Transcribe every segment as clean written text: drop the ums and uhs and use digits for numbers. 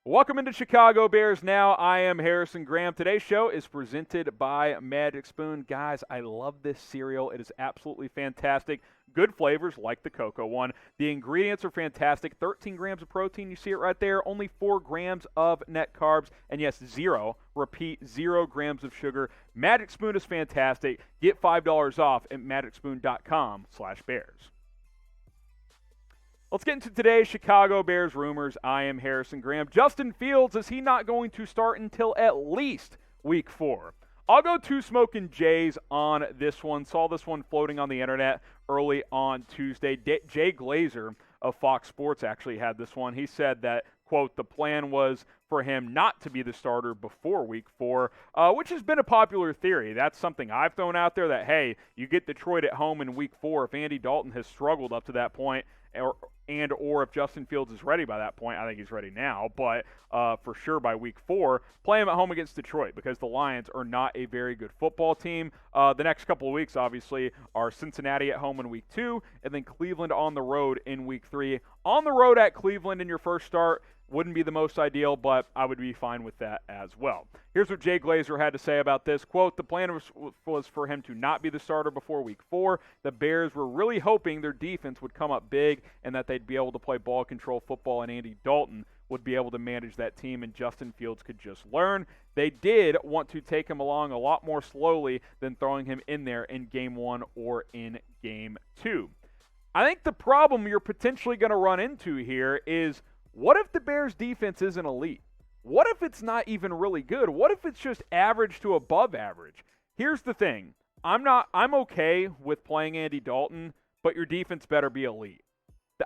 Welcome into Chicago Bears Now. I am Harrison Graham. Today's show is presented by Magic Spoon. Guys, I love this cereal. It is absolutely fantastic. Good flavors like the cocoa one. The ingredients are fantastic. 13 grams of protein. You see it right there. Only 4 grams of net carbs. And yes, 0 grams of sugar. Magic Spoon is fantastic. Get $5 off at magicspoon.com/bears. Let's get into today's Chicago Bears rumors. I am Harrison Graham. Justin Fields, is he not going to start until at least week 4? I'll go two smoking Jays on this one. Saw this one floating on the internet early on Tuesday. Jay Glazer of Fox Sports actually had this one. He said that, quote, the plan was for him not to be the starter before week 4, which has been a popular theory. That's something I've thrown out there that, hey, you get Detroit at home in week 4. If Andy Dalton has struggled up to that point, or if Justin Fields is ready by that point, I think he's ready now, but for sure by week 4, play him at home against Detroit because the Lions are not a very good football team. The next couple of weeks, obviously, are Cincinnati at home in week 2, and then Cleveland on the road in week 3. On the road at Cleveland in your first start wouldn't be the most ideal, but I would be fine with that as well. Here's what Jay Glazer had to say about this. Quote, the plan was for him to not be the starter before week 4. The Bears were really hoping their defense would come up big and that they'd be able to play ball control football and Andy Dalton would be able to manage that team and Justin Fields could just learn. They did want to take him along a lot more slowly than throwing him in there in game 1 or in game 2. I think the problem you're potentially going to run into here is, what if the Bears defense isn't elite? What if it's not even really good? What if it's just average to above average? Here's the thing. I'm okay with playing Andy Dalton, but your defense better be elite.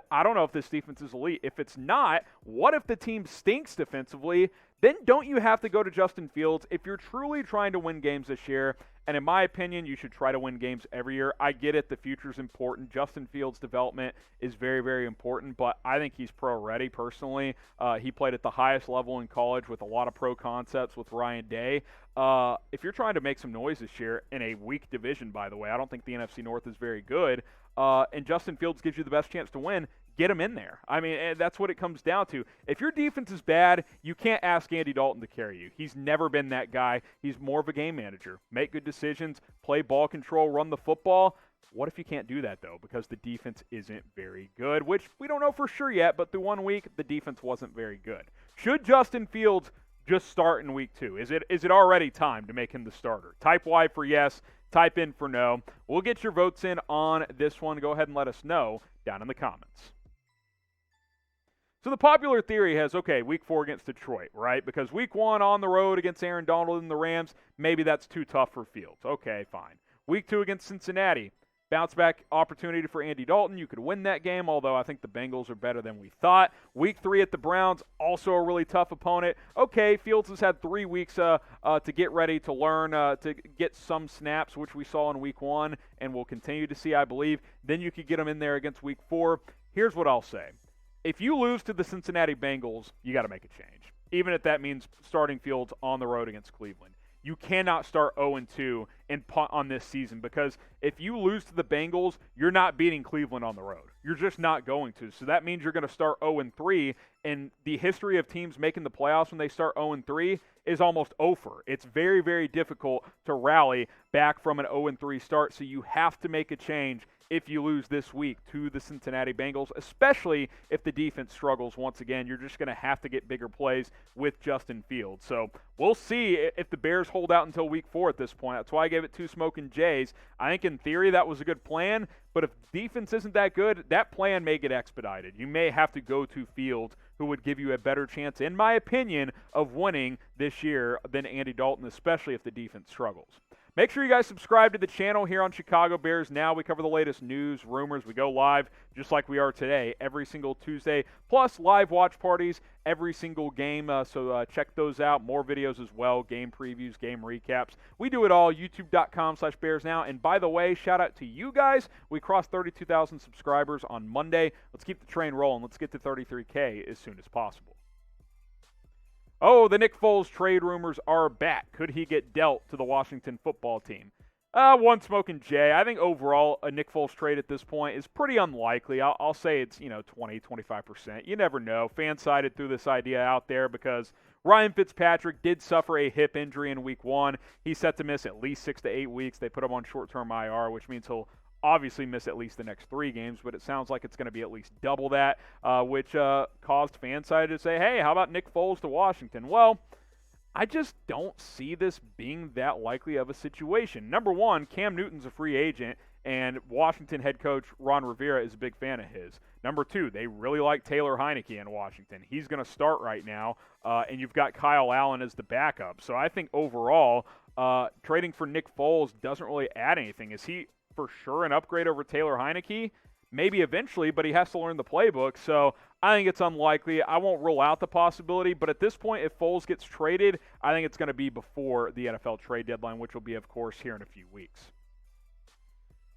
I don't know if this defense is elite. If it's not, what if the team stinks defensively? Then don't you have to go to Justin Fields if you're truly trying to win games this year? And in my opinion, you should try to win games every year. I get it. The future's important. Justin Fields' development is very, very important, but I think he's pro-ready personally. He played at the highest level in college with a lot of pro concepts with Ryan Day. If you're trying to make some noise this year in a weak division, by the way, I don't think the NFC North is very good, and Justin Fields gives you the best chance to win, get him in there. I mean, that's what it comes down to. If your defense is bad, you can't ask Andy Dalton to carry you. He's never been that guy. He's more of a game manager. Make good decisions, play ball control, run the football. What if you can't do that, though, because the defense isn't very good, which we don't know for sure yet, but through 1 week, the defense wasn't very good. Should Justin Fields just start in week 2? Is it already time to make him the starter? Type Y for yes, type in for no. We'll get your votes in on this one. Go ahead and let us know down in the comments. So the popular theory has, okay, week 4 against Detroit, right? Because week 1 on the road against Aaron Donald and the Rams, maybe that's too tough for Fields. Okay, fine. Week 2 against Cincinnati, bounce back opportunity for Andy Dalton. You could win that game, although I think the Bengals are better than we thought. Week 3 at the Browns, also a really tough opponent. Okay, Fields has had 3 weeks to get ready, to learn, to get some snaps, which we saw in week 1 and will continue to see, I believe. Then you could get him in there against week 4. Here's what I'll say. If you lose to the Cincinnati Bengals, you got to make a change, even if that means starting Fields on the road against Cleveland. You cannot start 0-2 and punt on this season, because if you lose to the Bengals, you're not beating Cleveland on the road. You're just not going to. So that means you're going to start 0-3, and the history of teams making the playoffs when they start 0-3 is almost over. It's very, very difficult to rally back from an 0-3 start, so you have to make a change if you lose this week to the Cincinnati Bengals, especially if the defense struggles once again. You're just going to have to get bigger plays with Justin Fields. So we'll see if the Bears hold out until week 4 at this point. That's why I gave it 2 smoking Jays. I think in theory that was a good plan, but if defense isn't that good, that plan may get expedited. You may have to go to Fields, who would give you a better chance, in my opinion, of winning this year than Andy Dalton, especially if the defense struggles. Make sure you guys subscribe to the channel here on Chicago Bears Now. We cover the latest news, rumors. We go live just like we are today every single Tuesday, plus live watch parties every single game. So check those out. More videos as well, game previews, game recaps. We do it all, youtube.com/Bears Now. And by the way, shout out to you guys. We crossed 32,000 subscribers on Monday. Let's keep the train rolling. Let's get to 33K as soon as possible. Oh, the Nick Foles trade rumors are back. Could he get dealt to the Washington football team? One smoking Jay. I think overall a Nick Foles trade at this point is pretty unlikely. I'll say it's 20, 25%. You never know. Fansided threw this idea out there because Ryan Fitzpatrick did suffer a hip injury in Week 1. He's set to miss at least 6 to 8 weeks. They put him on short-term IR, which means he'll obviously miss at least the next 3 games, but it sounds like it's going to be at least double that, which caused Fansided to say, hey, how about Nick Foles to Washington? Well, I just don't see this being that likely of a situation. Number one, Cam Newton's a free agent, and Washington head coach Ron Rivera is a big fan of his. Number two, they really like Taylor Heinicke in Washington. He's going to start right now, and you've got Kyle Allen as the backup. So I think overall, trading for Nick Foles doesn't really add anything. Is he for sure an upgrade over Taylor Heinicke? Maybe eventually, but he has to learn the playbook. So I think it's unlikely. I won't rule out the possibility, but at this point, if Foles gets traded, I think it's going to be before the NFL trade deadline, which will be, of course, here in a few weeks.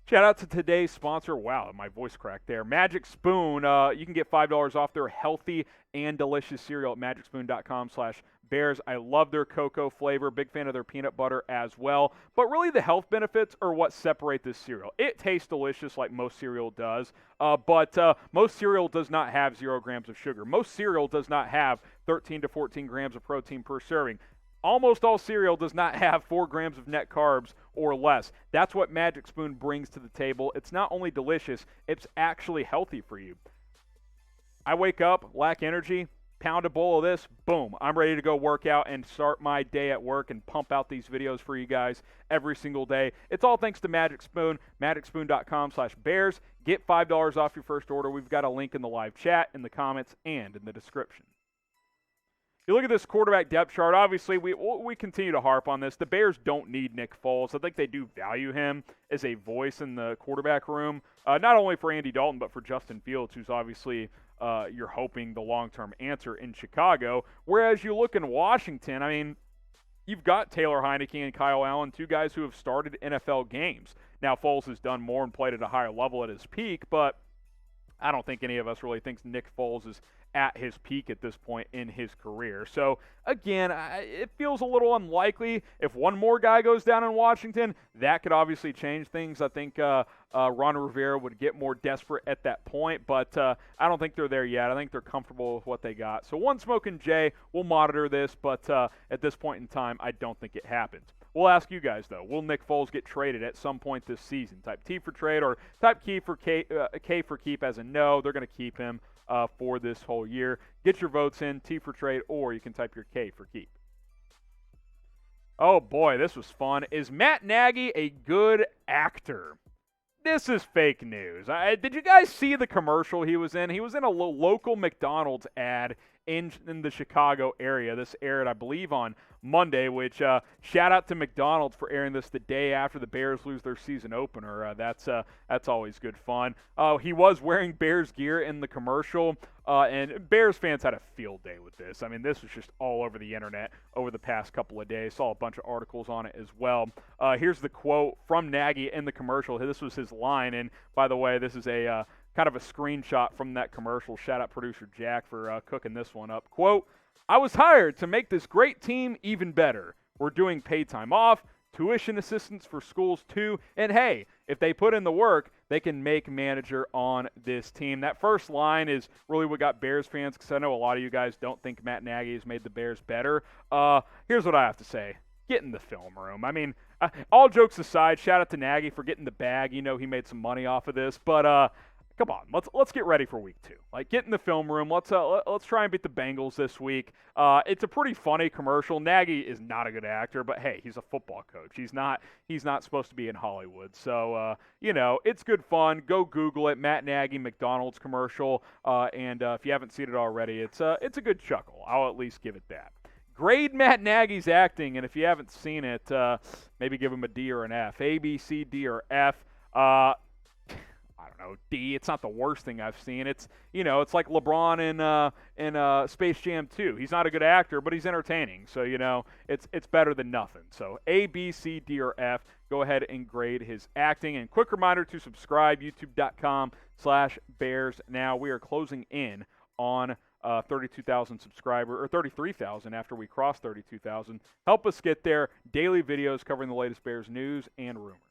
Shout out to today's sponsor. Wow, my voice cracked there. Magic Spoon. You can get $5 off their healthy and delicious cereal at magicspoon.com/bears. I love their cocoa flavor. Big fan of their peanut butter as well. But really the health benefits are what separate this cereal. It tastes delicious like most cereal does, but most cereal does not have 0 grams of sugar. Most cereal does not have 13 to 14 grams of protein per serving. Almost all cereal does not have 4 grams of net carbs or less. That's what Magic Spoon brings to the table. It's not only delicious, it's actually healthy for you. I wake up, lack energy, pound a bowl of this, boom, I'm ready to go work out and start my day at work and pump out these videos for you guys every single day. It's all thanks to Magic Spoon, magicspoon.com/bears. Get $5 off your first order. We've got a link in the live chat, in the comments, and in the description. You look at this quarterback depth chart, obviously we continue to harp on this. The Bears don't need Nick Foles. I think they do value him as a voice in the quarterback room, not only for Andy Dalton, but for Justin Fields, who's obviously you're hoping the long-term answer in Chicago. Whereas you look in Washington, I mean, you've got Taylor Heinicke and Kyle Allen, 2 guys who have started NFL games. Now, Foles has done more and played at a higher level at his peak, but I don't think any of us really thinks Nick Foles is at his peak at this point in his career. So, again, it feels a little unlikely. If one more guy goes down in Washington, that could obviously change things. I think Ron Rivera would get more desperate at that point, but I don't think they're there yet. I think they're comfortable with what they got. So one smoking Jay, we'll monitor this, but at this point in time, I don't think it happens. We'll ask you guys, though, will Nick Foles get traded at some point this season? Type T for trade or type K for keep as a no. They're going to keep him for this whole year. Get your votes in, T for trade, or you can type your K for keep. Oh, boy, this was fun. Is Matt Nagy a good actor? This is fake news. Did you guys see the commercial he was in? He was in a local McDonald's ad in the Chicago area. This aired, I believe, on Monday, which shout out to McDonald's for airing this the day after the Bears lose their season opener. That's always good fun. He was wearing Bears gear in the commercial, and Bears fans had a field day with this. I mean, this was just all over the internet over the past couple of days. Saw a bunch of articles on it as well. Here's the quote from Nagy in the commercial. This was his line, and by the way, this is a kind of a screenshot from that commercial. Shout out producer Jack for cooking this one up. Quote, "I was hired to make this great team even better. We're doing paid time off, tuition assistance for schools too, and hey, if they put in the work, they can make manager on this team." That first line is really what got Bears fans, because I know a lot of you guys don't think Matt Nagy has made the Bears better. Here's what I have to say. Get in the film room. I mean, all jokes aside, shout out to Nagy for getting the bag. You know he made some money off of this, but come on, let's get ready for week 2. Like, get in the film room. Let's try and beat the Bengals this week. It's a pretty funny commercial. Nagy is not a good actor, but hey, he's a football coach. He's not supposed to be in Hollywood. So it's good fun. Go Google it. Matt Nagy McDonald's commercial. And if you haven't seen it already, it's a good chuckle. I'll at least give it that. Grade Matt Nagy's acting, and if you haven't seen it, maybe give him a D or an F. A, B, C, D, or F. I don't know, D. It's not the worst thing I've seen. It's like LeBron in Space Jam 2. He's not a good actor, but he's entertaining. So it's better than nothing. So A, B, C, D, or F. Go ahead and grade his acting. And quick reminder to subscribe, youtube.com/Bears. Now we are closing in on 32,000 subscribers, or 33,000 after we cross 32,000. Help us get there. Daily videos covering the latest Bears news and rumors.